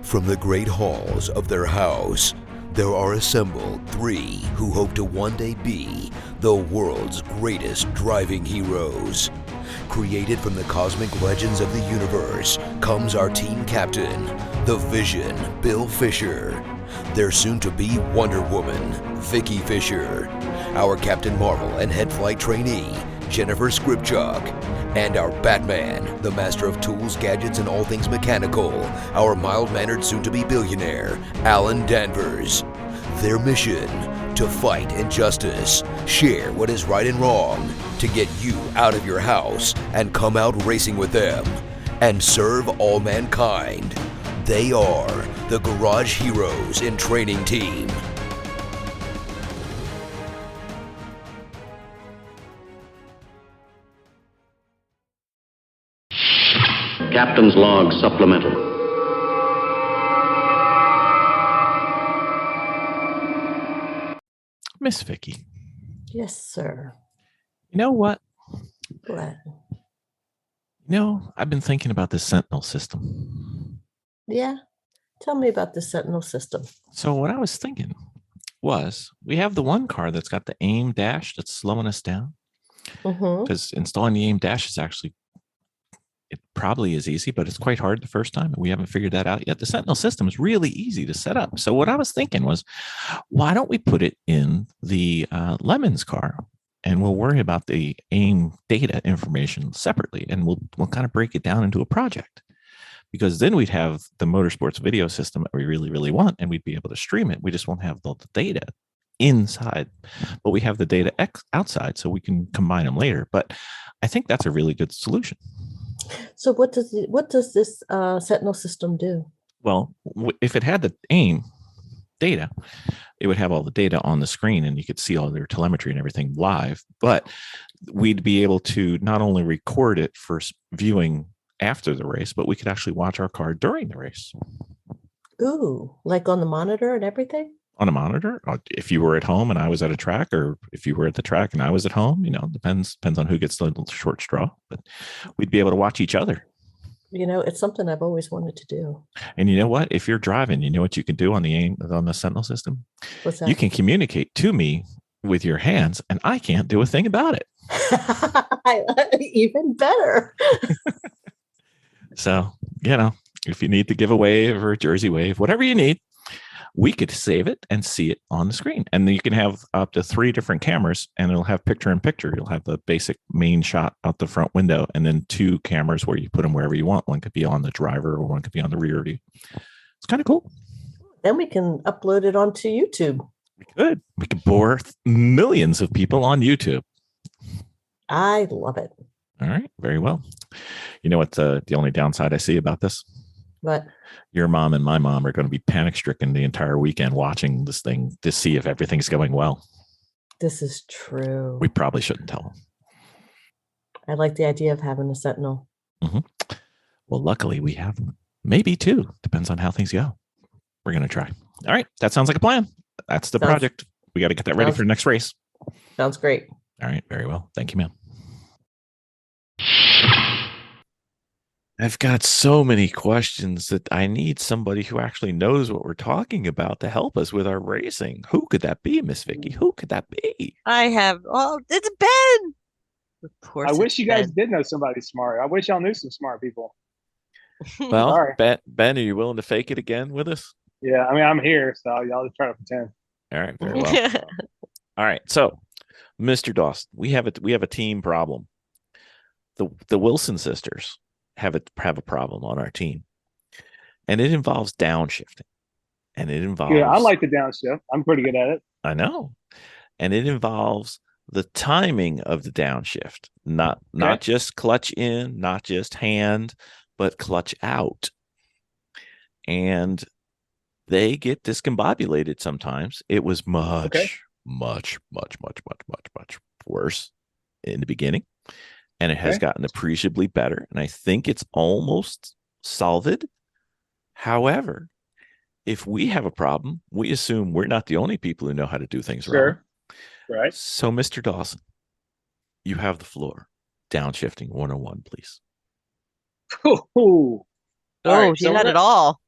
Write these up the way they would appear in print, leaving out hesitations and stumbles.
From the great halls of their house, there are assembled three who hope to one day be the world's greatest driving heroes. Created from the cosmic legends of the universe comes our team captain, the Vision, Bill Fisher. Their soon-to-be Wonder Woman, Vicki Fisher. Our Captain Marvel and head flight trainee, Jennifer Skripchuk. And our Batman, the master of tools, gadgets, and all things mechanical, our mild-mannered soon-to-be billionaire, Alan Danvers. Their mission, to fight injustice, share what is right and wrong, to get you out of your house and come out racing with them, and serve all mankind. They are the Garage Heroes in Training Team. Captain's Log Supplemental. Miss Vicki. Yes, sir. You know what? What? I've been thinking about this Sentinel system. Yeah. Tell me about the Sentinel system. So what I was thinking was, we have the one car that's got the aim dash that's slowing us down. Because installing the aim dash is actually, it probably is easy, but it's quite hard the first time. And we haven't figured that out yet. The Sentinel system is really easy to set up. So what I was thinking was, why don't we put it in the Lemons car? And we'll worry about the aim data information separately. And we'll kind of break it down into a project. Because then we'd have the motorsports video system that we really, really want, and we'd be able to stream it. We just won't have the data inside, but we have the data outside, so we can combine them later. But I think that's a really good solution. So what does this Sentinel system do? Well, if it had the aim data, it would have all the data on the screen, and you could see all their telemetry and everything live. But we'd be able to not only record it for viewing after the race, but we could actually watch our car during the race. Ooh, like on the monitor and everything? On a monitor, if you were at home and I was at a track, or if you were at the track and I was at home, depends on who gets the short straw, but we'd be able to watch each other. It's something I've always wanted to do. And you know what? If you're driving, you know what you can do on the Sentinel system? What's that? You can communicate to me with your hands, and I can't do a thing about it. Even better. So, if you need to give a wave or a Jersey wave, whatever you need, we could save it and see it on the screen. And then you can have up to 3 different cameras, and it'll have picture in picture. You'll have the basic main shot out the front window, and then 2 cameras where you put them wherever you want. One could be on the driver, or one could be on the rear view. It's kind of cool. Then we can upload it onto YouTube. We could bore millions of people on YouTube. I love it. All right. Very well. You know what the only downside I see about this? What? Your mom and my mom are going to be panic-stricken the entire weekend watching this thing to see if everything's going well. This is true. We probably shouldn't tell them. I like the idea of having a Sentinel. Mm-hmm. Well, luckily we have maybe 2. Depends on how things go. We're going to try. All right. That sounds like a plan. That's the project. We got to get that ready for the next race. Sounds great. All right. Very well. Thank you, ma'am. I've got so many questions that I need somebody who actually knows what we're talking about to help us with our racing. Who could that be, Miss Vicki? Who could that be? It's Ben. Of course. I wish you guys did know somebody smart. I wish y'all knew some smart people. Well, Ben, are you willing to fake it again with us? Yeah, I'm here, so y'all just try to pretend. All right, very well. All right, so Mr. Dawson, we have a team problem. The Wilson sisters have a problem on our team, and it involves downshifting, and it involves. Yeah, I like the downshift. I'm pretty good at it. I know, and it involves the timing of the downshift, not just clutch in, not just hand, but clutch out, and they get discombobulated sometimes. It was much worse in the beginning. And it has gotten appreciably better. And I think it's almost solved. However, if we have a problem, we assume we're not the only people who know how to do things right. Right. So, Mr. Dawson, you have the floor. Downshifting 101, please. Ooh. Right, she had it all.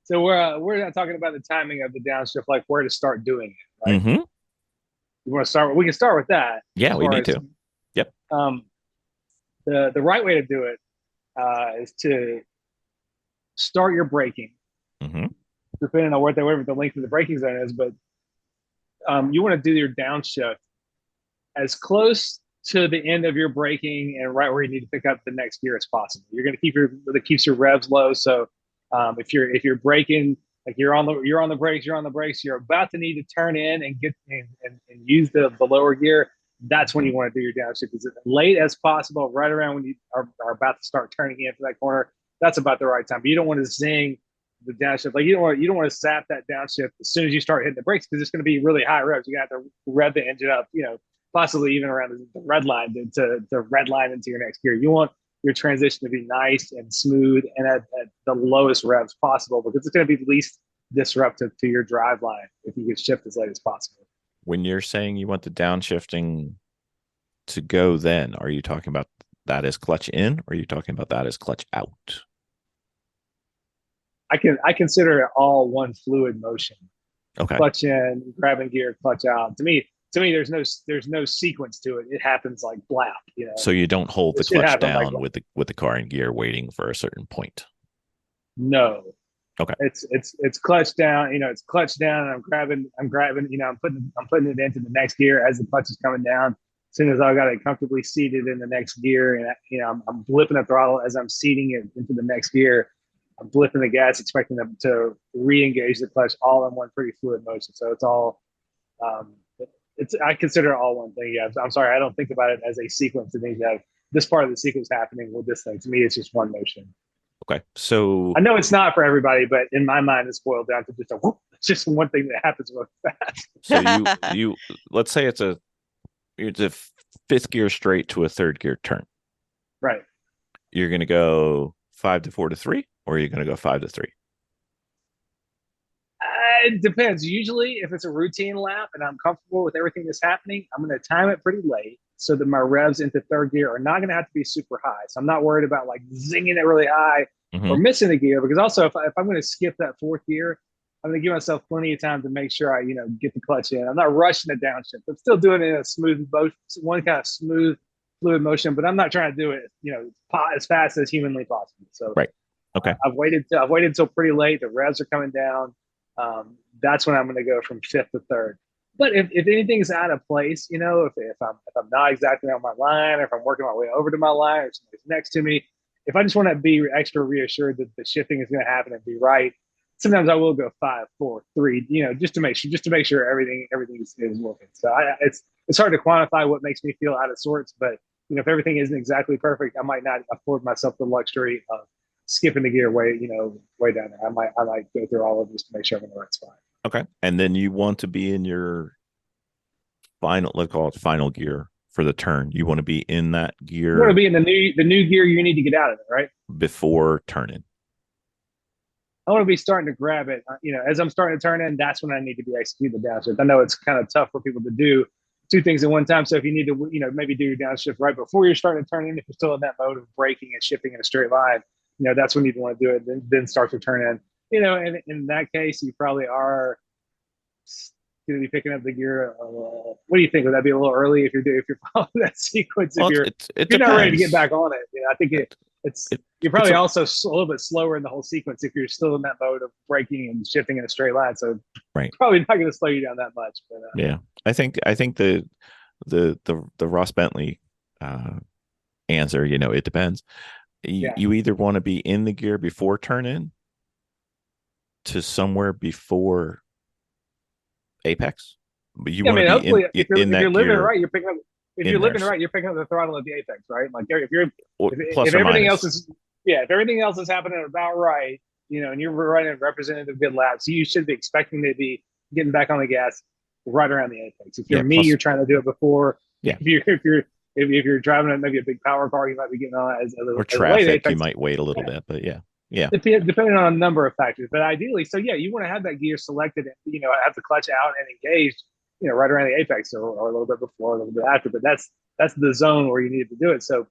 So we're not talking about the timing of the downshift, like where to start doing it, right? Mm-hmm. You want to start? We can start with that. Yeah, as we far need as, to. Yep. The right way to do it is to start your braking, Mm-hmm. depending on whatever the length of the braking zone is. But you want to do your downshift as close to the end of your braking and right where you need to pick up the next gear as possible. You're going to keep that keeps your revs low. So if you're braking, like you're on the brakes, you're about to need to turn in and get and use the lower gear. That's when you want to do your downshift. As late as possible, right around when you are about to start turning into that corner. That's about the right time. But you don't want to zing the downshift. Like you don't want to zap that downshift as soon as you start hitting the brakes, because it's going to be really high revs. You got to rev the engine up, possibly even around the red line to red line into your next gear. You want your transition to be nice and smooth and at the lowest revs possible, because it's going to be least disruptive to your drive line if you can shift as late as possible. When you're saying you want the downshifting to go, then are you talking about that as clutch in, or are you talking about that as clutch out? I consider it all one fluid motion. Okay. Clutch in, grabbing gear, clutch out. To me, there's no sequence to it. It happens like blap. So you don't hold the It should clutch happen down like with the car in gear, waiting for a certain point. No. Okay. It's clutch down. It's clutch down, and I'm grabbing. I'm putting it into the next gear as the clutch is coming down. As soon as I got it comfortably seated in the next gear, and I'm blipping the throttle as I'm seating it into the next gear. I'm blipping the gas, expecting them to re-engage the clutch, all in one pretty fluid motion. So it's all, I consider it all one thing. Yeah, I'm sorry, I don't think about it as a sequence. It means that this part of the sequence happening with this thing. To me, it's just one motion. Okay, so I know it's not for everybody, but in my mind, it's boiled down to just a whoop. It's just one thing that happens really fast. So you let's say it's a fifth gear straight to a third gear turn. Right. You're going to go 5 to 4 to 3, or are you going to go 5 to 3? It depends. Usually, if it's a routine lap and I'm comfortable with everything that's happening, I'm going to time it pretty late so that my revs into third gear are not going to have to be super high. So I'm not worried about like zinging it really high or missing a gear. Because also, if I'm going to skip that fourth gear, I'm going to give myself plenty of time to make sure I, get the clutch in. I'm not rushing the downshift. I'm still doing it in a smooth motion, one kind of smooth, fluid motion, but I'm not trying to do it, as fast as humanly possible. So right. Okay. I've waited until pretty late. The revs are coming down. That's when I'm going to go from fifth to third. But if anything's out of place, if I'm not exactly on my line, or if I'm working my way over to my line, or somebody's next to me, if I just want to be extra reassured that the shifting is going to happen and be right, sometimes I will go 5, 4, 3, just to make sure everything is working. So it's hard to quantify what makes me feel out of sorts, but if everything isn't exactly perfect, I might not afford myself the luxury of skipping the gear way down there. I might go through all of this to make sure I'm in the right spot. Okay. And then you want to be in your final, let's call it final gear for the turn. You want to be in that gear. You want to be in the new gear you need to get out of it, right? Before turning. I want to be starting to grab it. As I'm starting to turn in, that's when I need to be executing the downshift. I know it's kind of tough for people to do two things at one time. So if you need to, maybe do your downshift right before you're starting to turn in, if you're still in that mode of braking and shifting in a straight line, that's when you want to do it. Then start to turn in. And in that case, you probably are going to be picking up the gear. What do you think? Would that be a little early if you're following that sequence? Well, if you're not ready to get back on it, I think you're probably also a little bit slower in the whole sequence if you're still in that mode of braking and shifting in a straight line. So right, probably not going to slow you down that much. But, yeah, I think the Ross Bentley answer, it depends. You either want to be in the gear before turn in to somewhere before apex, but you want to be hopefully if you're living gear right, you're picking up. If you're living right, you're picking up the throttle at the apex, right? Like if everything else is if everything else is happening about right, and you're running representative good laps, you should be expecting to be getting back on the gas right around the apex. If you're you're trying to do it before. Yeah. If you're driving maybe a big power car, you might be getting on as a little or traffic. Apex. You might wait a little bit, but yeah. Depending on a number of factors, but ideally, so you want to have that gear selected, and have the clutch out and engaged, right around the apex or a little bit before, a little bit after. But that's the zone where you need to do it. So,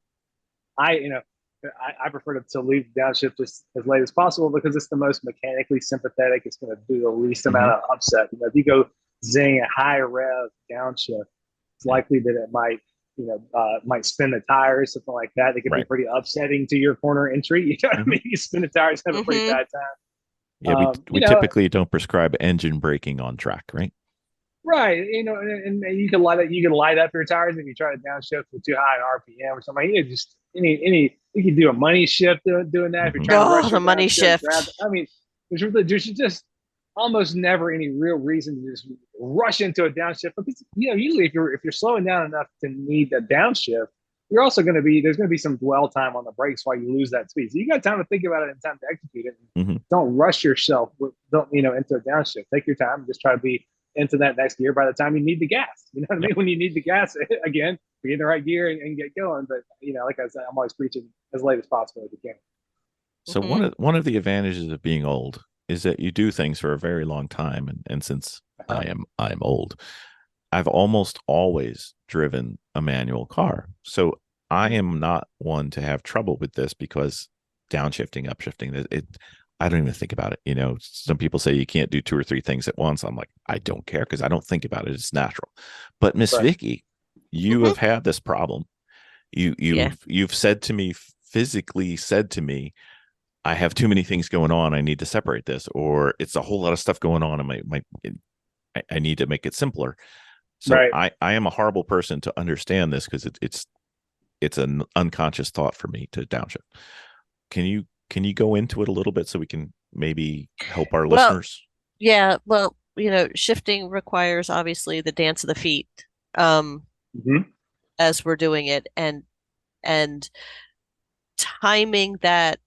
I prefer to leave the downshift just as late as possible because it's the most mechanically sympathetic. It's going to do the least amount of upset. If you go zing a high rev downshift, it's likely that it might, might spin the tires, something like that. They can be pretty upsetting to your corner entry. You know what I mean? You spin the tires, have a pretty bad time. Yeah, we typically don't prescribe engine braking on track, right? Right, and you can light up your tires if you try to downshift with too high an RPM or something. You just you can do a money shift doing that if you're trying to rush the money shift. There's just almost never any real reason to just rush into a downshift because usually if you're slowing down enough to need a downshift, you're also there's going to be some dwell time on the brakes while you lose that speed. So you got time to think about it and time to execute it. Don't rush yourself. Into a downshift. Take your time. Just try to be into that next gear by the time you need the gas. You know what I mean? When you need the gas, again, be in the right gear and get going. But like I said, I'm always preaching as late as possible as you can. So one of the advantages of being old is that you do things for a very long time, and since I'm old, I've almost always driven a manual car. So I am not one to have trouble with this because downshifting, upshifting, I don't even think about it. Some people say you can't do 2 or 3 things at once. I'm like, I don't care because I don't think about it. It's natural. But Miss Vicki, you have had this problem. You've said to me, physically said to me, I have too many things going on. I need to separate this, or it's a whole lot of stuff going on. And I need to make it simpler. So I am a horrible person to understand this because it's an unconscious thought for me to downshift. Can you go into it a little bit so we can maybe help our listeners? Yeah. Well, shifting requires obviously the dance of the feet as we're doing it, and timing that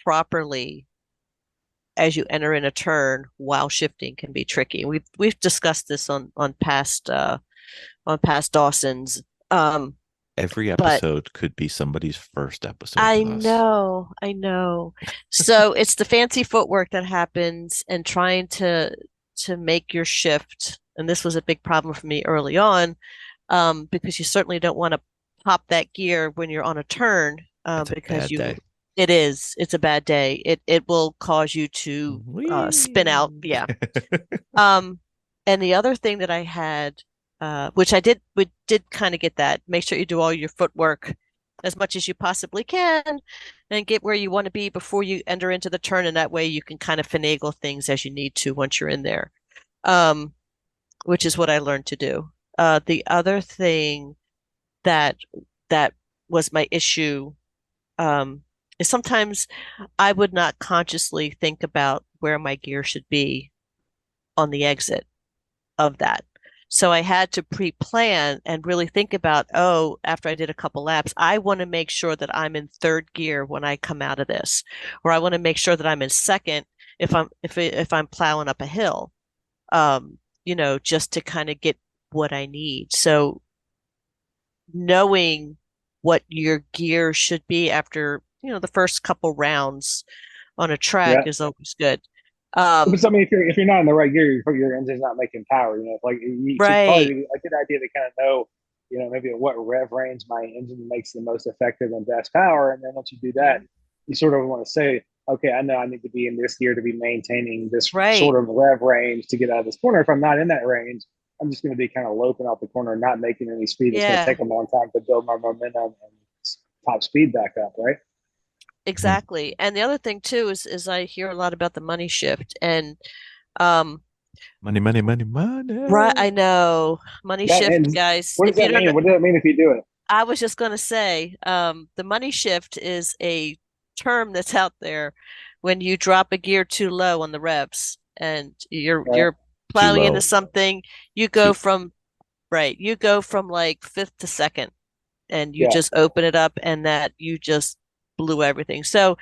properly as you enter in a turn while shifting can be tricky. We've discussed this on past Dawson's. Every episode could be somebody's first episode. I know. So it's the fancy footwork that happens and trying to make your shift. And this was a big problem for me early on, because you certainly don't want to pop that gear when you're on a turn, because it's a bad day. It will cause you to spin out. Yeah. And the other thing that I had, which we did kind of get that. Make sure you do all your footwork as much as you possibly can and get where you want to be before you enter into the turn. And that way you can kind of finagle things as you need to once you're in there, which is what I learned to do. The other thing that was my issue is sometimes I would not consciously think about where my gear should be on the exit of that. So I had to pre-plan and really think about, after I did a couple laps, I want to make sure that I'm in 3rd gear when I come out of this, or I want to make sure that I'm in 2nd if I'm plowing up a hill, just to kind of get what I need. So knowing what your gear should be after, the first couple rounds on a track is always good. But I mean, if you're not in the right gear, your engine's not making power. It's probably a good idea to kind of know, maybe at what rev range my engine makes the most effective and best power. And then once you do that, you sort of want to say, okay, I know I need to be in this gear to be maintaining this sort of rev range to get out of this corner. If I'm not in that range, I'm just going to be kind of loping out the corner and not making any speed. It's going to take a long time to build my momentum and top speed back up, right? Exactly. And the other thing too is I hear a lot about the money shift and money. Right, I know. Money shift, guys. What does that mean? What does that mean if you do it? I was just going to say, the money shift is a term that's out there when you drop a gear too low on the revs and you're plowing into something. You go from like 5th to 2nd, and you just open it up, and that you just blew everything. So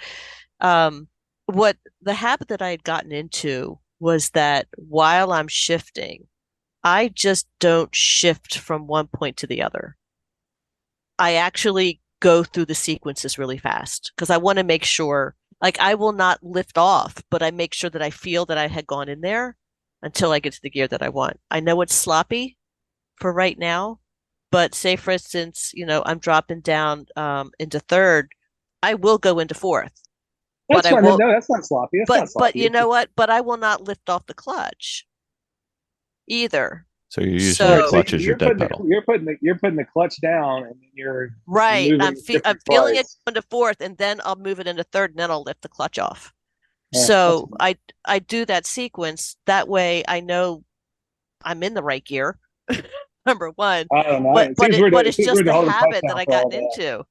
what the habit that I had gotten into was that while I'm shifting, I just don't shift from one point to the other. I actually go through the sequences really fast because I want to make sure, like, I will not lift off, but I make sure that I feel that I had gone in there until I get to the gear that I want. I know it's sloppy for right now, but say for instance, I'm dropping down into 3rd. I will go into fourth. That's But I fine. will, No, that's not sloppy. That's not sloppy. but you know what? But I will not lift off the clutch either. So you're using So- the clutch as your dead putting pedal. you're putting the clutch down, and then you're Right. moving I'm different feeling it parts. into fourth, and then I'll move it into third, and then I'll lift the clutch off. Yeah, So that's I do that sequence. That way I know I'm in the right gear. Number one. I don't know. But It seems weird. but It it's seems just weird to the hold the clutch habit down that I for all gotten that. into.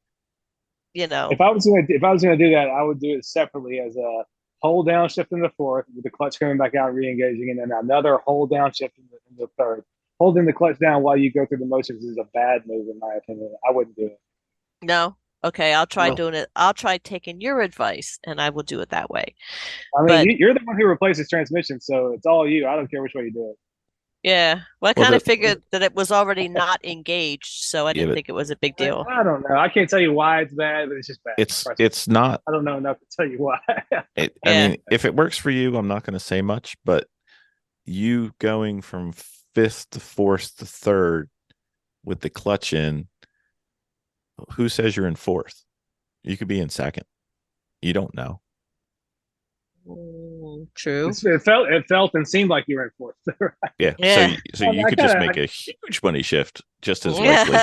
You know. If I was gonna do that, I would do it separately as a hold down shift in the fourth with the clutch coming back out, re-engaging, and then another hold down shift in the third. Holding the clutch down while you go through the motions is a bad move in my opinion. I wouldn't do it. No. Okay, I'll try Well- doing it. I'll try taking your advice, and I will do it that way. I mean, But- you're the one who replaces transmission, so it's all you. I don't care which way you do it. Yeah. Well, I Well, kind of the- figured that it was already not engaged, so I Yeah, didn't but- think it was a big deal. I don't know. I can't tell you why it's bad, but it's just bad. It's not. I don't know enough to tell you why. I Yeah. mean, if it works for you, I'm not going to say much. But you going from fifth to fourth to third with the clutch in, who says you're in fourth? You could be in second. You don't know. True. It felt and seemed like you were in fourth. Yeah. Yeah. So Well, you I could just kinda- make a huge money shift just as likely.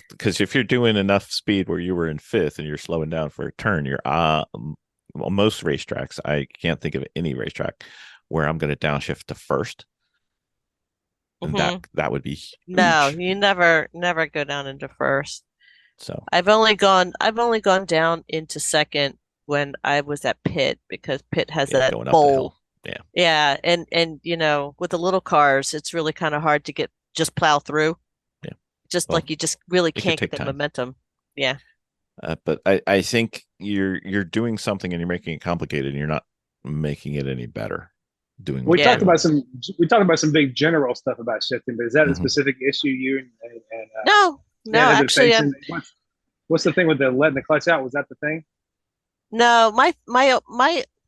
Because if you're doing enough speed where you were in fifth and you're slowing down for a turn, you're well, most racetracks, I can't think of any racetrack where I'm going to downshift to first. And that would be huge. No, you never go down into first. So I've only gone down into second when I was at Pitt, because Pitt has yeah, that going up the bowl. hill. Yeah. Yeah, and with the little cars, it's really kind of hard to just plow through. Yeah. Just Well, like you just really could can't take get the time. momentum. Yeah. But I think you're doing something and you're making it complicated and you're not making it any better. Doing what We you're talked doing. about some big general stuff about shifting, but is that a Mhm. specific issue you and No, Dan have been actually, facing? What's the thing with the letting the clutch out? Was that the thing? no. My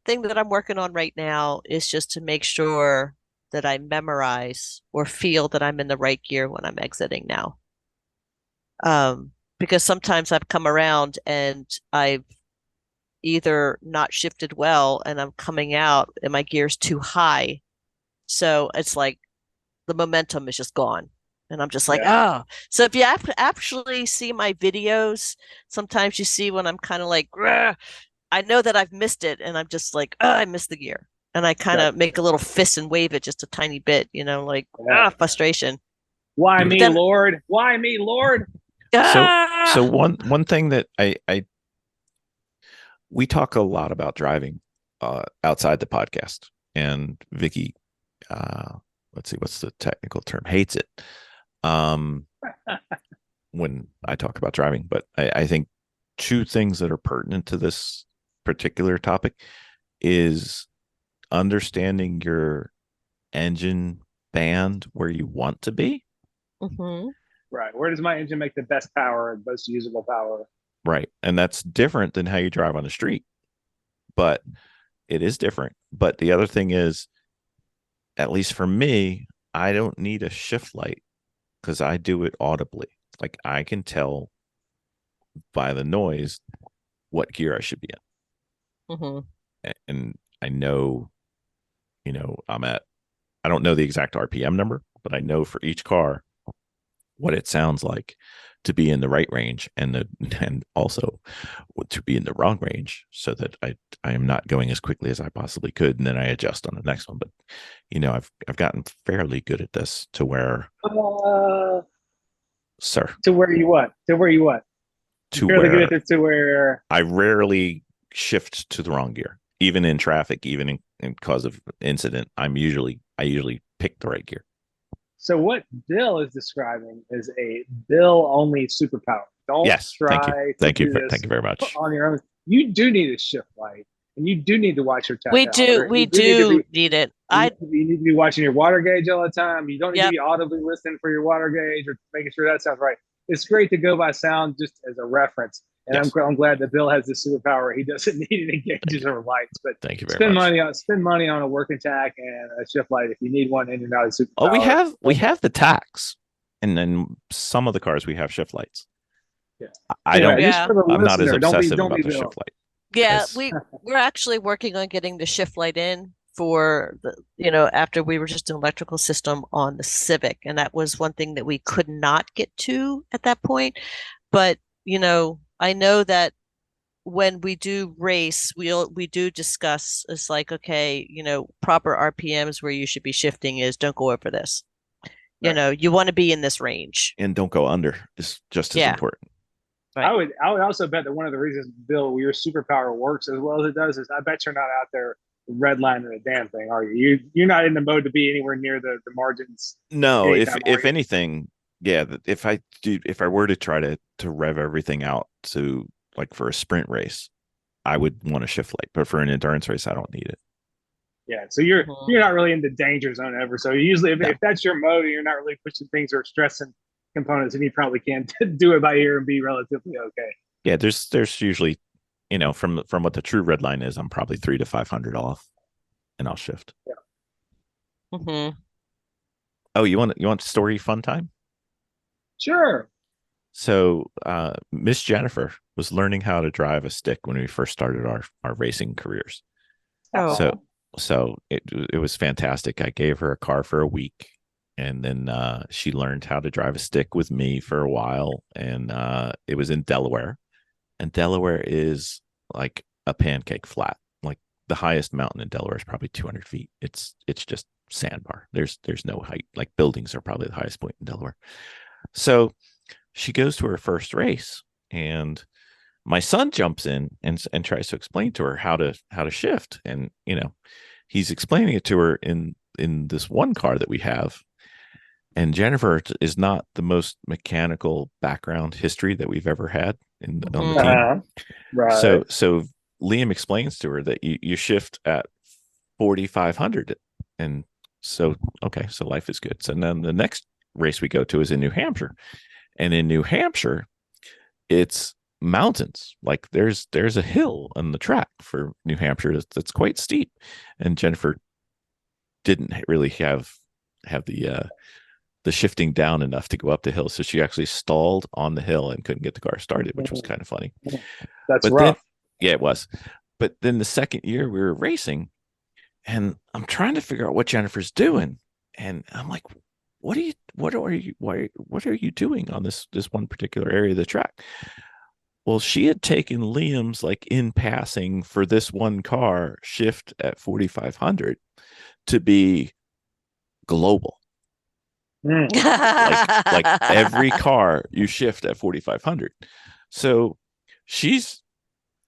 thing that I'm working on right now is just to make sure that I memorize or feel that I'm in the right gear when I'm exiting now. Because sometimes I've come around and I've either not shifted well and I'm coming out and my gear's too high. So it's like the momentum is just gone. And I'm just like, oh. So if you actually see my videos, sometimes you see when I'm kind of like, "Grr," I know that I've missed it and I'm just like, oh, I missed the gear. And I kind of make a little fist and wave it just a tiny bit, like, frustration. Why me, Then- Lord? Why me, Lord? So one thing that we talk a lot about driving outside the podcast, and Vicki, let's see, what's the technical term? Hates it when I talk about driving. But I think two things that are pertinent to this particular topic is understanding your engine band where you want to be. Mhm. Right. Where does my engine make the best power and most usable power? Right. And that's different than how you drive on the street. But it is different. But the other thing is, at least for me, I don't need a shift light because I do it audibly. Like I can tell by the noise what gear I should be in. Mhm. And I know, I don't know the exact RPM number, but I know for each car what it sounds like to be in the right range and also to be in the wrong range, so that I am not going as quickly as I possibly could, and then I adjust on the next one. But I've gotten fairly good at this to where sir To where you what? To where you what? to Fairly good where at this to where I rarely shift to the wrong gear, even in traffic, even in cause of incident. I usually pick the right gear. So what Bill is describing is a Bill only superpower. Don't Yes, try thank you to do this thank you very much. on your own. You do need a shift light, and you do need to watch your tachometer. We do need it. You need to be watching your water gauge all the time. You don't need to Yep. be audibly listening for your water gauge or making sure that sounds right. It's great to go by sound just as a reference. And Yes. I'm glad that Bill has this superpower. He doesn't need any gauges or lights, but Thank you very much. spend money on a working tack and a shift light if you need one and you're not a superpower. Oh, we have the tax, and then some of the cars we have shift lights. I don't. Just for the I'm not as listener, obsessive don't about be the Bill. shift light. Yeah, as- we're actually working on getting the shift light in for after we were just an electrical system on the Civic, and that was one thing that we could not get to at that point. But I know that when we do race, we do discuss, it's like, okay, proper RPMs where you should be shifting is don't go over this. Right. You want to be in this range. And don't go under is just as Yeah. important. Right. I would also bet that one of the reasons, Bill, your superpower works as well as it does is I bet you're not out there redlining a damn thing, are you? You're not in the mode to be anywhere near the margins. No, anytime, if anything, yeah, if I were to try to rev everything out to like for a sprint race, I would want a shift light, but for an endurance race, I don't need it. Yeah, so you're not really in the danger zone ever. So usually, if that's your mode and you're not really pushing things or stressing components, then you probably can do it by ear and be relatively okay. Yeah, there's usually, from what the true red line is, I'm probably 300 to 500 off, and I'll shift. Yeah. Mm-hmm. Oh, you want story fun time? Sure. So, Miss Jennifer was learning how to drive a stick when we first started our racing careers. Oh. So it was fantastic. I gave her a car for a week, and then she learned how to drive a stick with me for a while, and it was in Delaware, and Delaware is like a pancake flat. Like the highest mountain in Delaware is probably 200 feet. It's just sandbar. There's no height. Like buildings are probably the highest point in Delaware. So she goes to her first race, and my son jumps in and tries to explain to her how to shift, and he's explaining it to her in this one car that we have, and Jennifer is not the most mechanical background history that we've ever had on the team. Right. So Liam explains to her that you shift at 4,500, and so okay, so life is good. So then the next race we go to is in New Hampshire, and in New Hampshire, it's mountains. Like there's a hill on the track for New Hampshire that's quite steep, and Jennifer didn't really have the shifting down enough to go up the hill, so she actually stalled on the hill and couldn't get the car started, which was kind of funny. That's but rough. Yeah, it was. But then the second year we were racing, and I'm trying to figure out what Jennifer's doing, and I'm like, what are you doing on this one particular area of the track? Well, she had taken Liam's like in passing for this one car shift at 4,500 to be global. like every car you shift at 4,500. So she's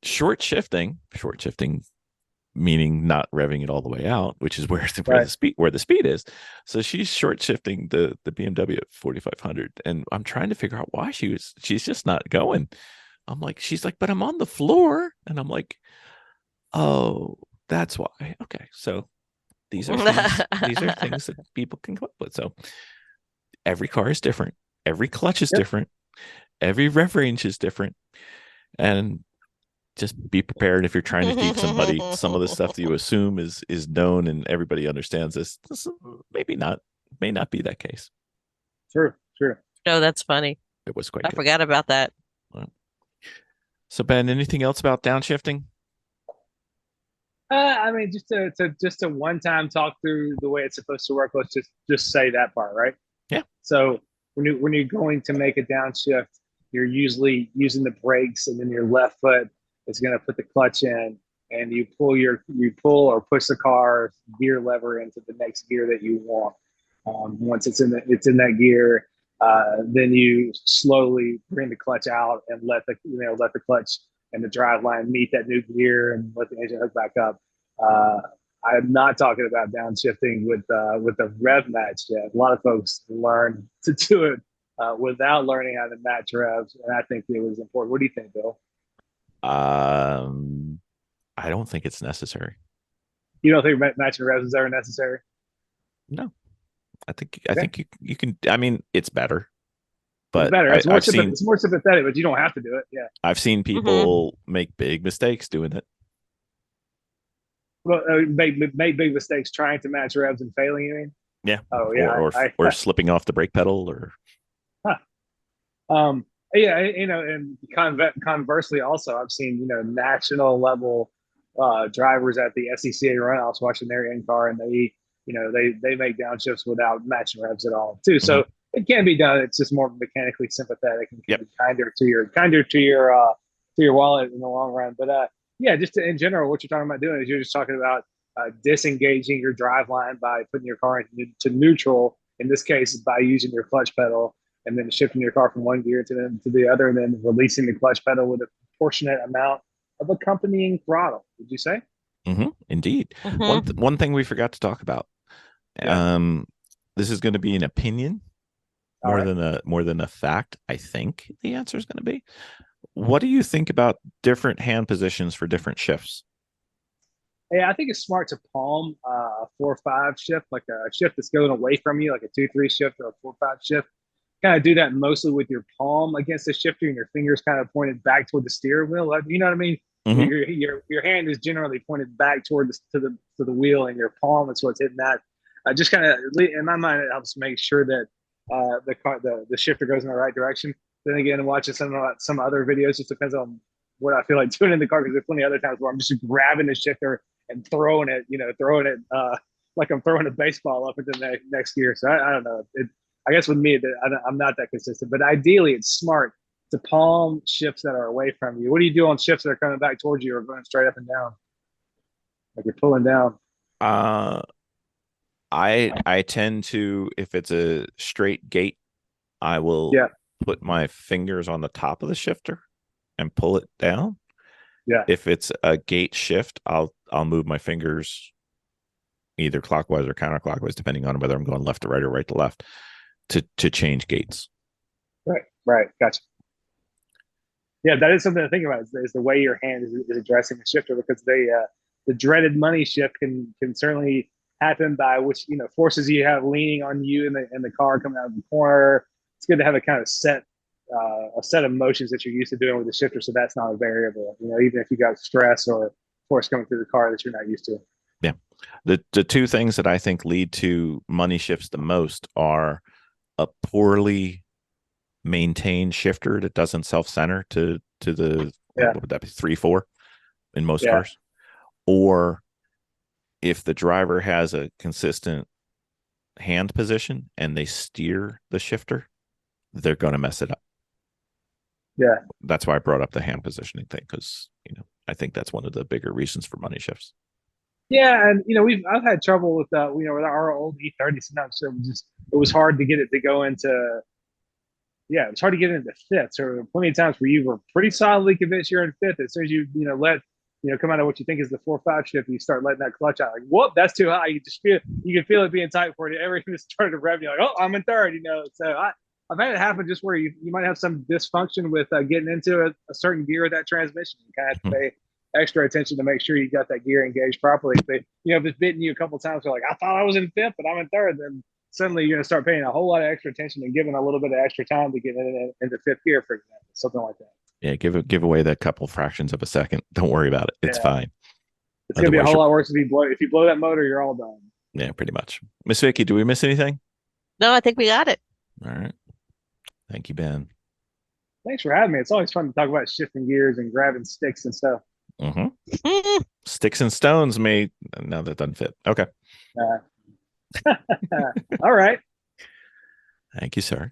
short shifting meaning not revving it all the way out, which is where the speed is. So she's short shifting the BMW at 4,500, and I'm trying to figure out why she's just not going. I'm like, she's like, but I'm on the floor, and I'm like, oh, that's why. Okay, so these are things that people can come up with. So every car is different, every clutch is different, every rev range is different, and just be prepared if you're trying to teach somebody some of the stuff that you assume is known and everybody understands this may not be that case. True. Oh, that's funny. It was quite I good. forgot about that. So Ben, anything else about downshifting? I mean, just a one-time talk through the way it's supposed to work. Let's just say that part, right? Yeah. So when you're going to make a downshift, you're usually using the brakes, and then your left foot is going to put the clutch in, and you pull or push the car gear lever into the next gear that you want. Once it's in that gear, then you slowly bring the clutch out and let the clutch and the drive line meet that new gear and let the engine hook back up. I'm not talking about downshifting with the rev match yet. A lot of folks learn to do it without learning how to match revs, and I think it was important. What do you think, Bill? I don't think it's necessary. You don't think matching revs is ever necessary? No, I think you can. I mean, it's better, but it's better. It's more sympathetic, but you don't have to do it. Yeah, I've seen people make big mistakes doing it. Well, make big mistakes trying to match revs and failing. You mean? Yeah. Oh yeah. Or slipping off the brake pedal, or. Huh. Yeah, and conversely, also, I've seen national level drivers at the SCCA runoffs watching their in car, and they make downshifts without matching revs at all too. Mhm. So it can be done. It's just more mechanically sympathetic and can Yep. be kinder to your wallet in the long run. But yeah, just in general, what you're talking about doing is you're just talking about disengaging your drive line by putting your car into neutral. In this case, by using your clutch pedal and then shifting your car from one gear to the other, and then releasing the clutch pedal with a proportionate amount of accompanying throttle. Would you say? Indeed. Mhm. One thing we forgot to talk about. Yeah. This is going to be an opinion All right. more than a fact. I think the answer is going to be. What do you think about different hand positions for different shifts? Yeah, I think it's smart to palm a 4-5 shift, like a shift that's going away from you, like a 2-3 shift or a 4-5 shift. Kind of do that mostly with your palm against the shifter and your fingers kind of pointed back toward the steering wheel. You know what I mean? Mhm. Your hand is generally pointed back toward the wheel, and your palm is what's hitting that. Just kind of in my mind, it helps make sure that the shifter goes in the right direction. Then again, watching some other videos, just depends on what I feel like doing in the car, because there's plenty of other times where I'm just grabbing the shifter and throwing it like I'm throwing a baseball up into the next gear. So I don't know. I guess with me, I'm not that consistent. But ideally, it's smart to palm shifts that are away from you. What do you do on shifts that are coming back towards you or going straight up and down? Like you're pulling down. Uh, I tend to, if it's a straight gate, I will Yeah, put my fingers on the top of the shifter and pull it down. yeah, If it's a gate shift, I'll move my fingers either clockwise or counterclockwise, depending on whether I'm going left to right or right to left, to change gates. right. Gotcha. Yeah, that is something to think about. Is the way your hand is addressing the shifter, because the dreaded money shift can certainly happen by which forces you have leaning on you in the car coming out of the corner. It's good to have a kind of a set of motions that you're used to doing with the shifter, so that's not a variable. Even if you got stress or force coming through the car that you're not used to. Yeah. The two things that I think lead to money shifts the most are a poorly maintained shifter that doesn't self-center to the Yeah, what would that be, 3-4 in most yeah, cars, or if the driver has a consistent hand position and they steer the shifter, they're going to mess it up. yeah. That's why I brought up the hand positioning thing, because I think that's one of the bigger reasons for money shifts. Yeah, and I've had trouble with with our old E30. Sometimes it was hard to get it to go into. Yeah, it's hard to get into fifth. So there were plenty of times where you were pretty solidly convinced you're in fifth. As soon as let come out of what you think is the 4-5 shift, you start letting that clutch out. Like, whoop, that's too high. You can feel it being tight for you. Everything started to rev. You're like, oh, I'm in third. So I've had it happen just where you might have some dysfunction with getting into a certain gear of that transmission. You kind of have to pay extra attention to make sure you got that gear engaged properly. If it's bitten you a couple of times, you're like, I thought I was in fifth, but I'm in third. Then suddenly you're going to start paying a whole lot of extra attention and giving a little bit of extra time to get into fifth gear, for example, something like that. Yeah, give away that couple fractions of a second. Don't worry about it. It's fine. It's going to be a whole lot worse if you blow that motor. You're all done. Yeah, pretty much. Miss Vicki, do we miss anything? No, I think we got it. All right. Thank you, Ben. Thanks for having me. It's always fun to talk about shifting gears and grabbing sticks and stuff. Sticks and stones no, that doesn't fit. Okay. All right. Thank you, sir.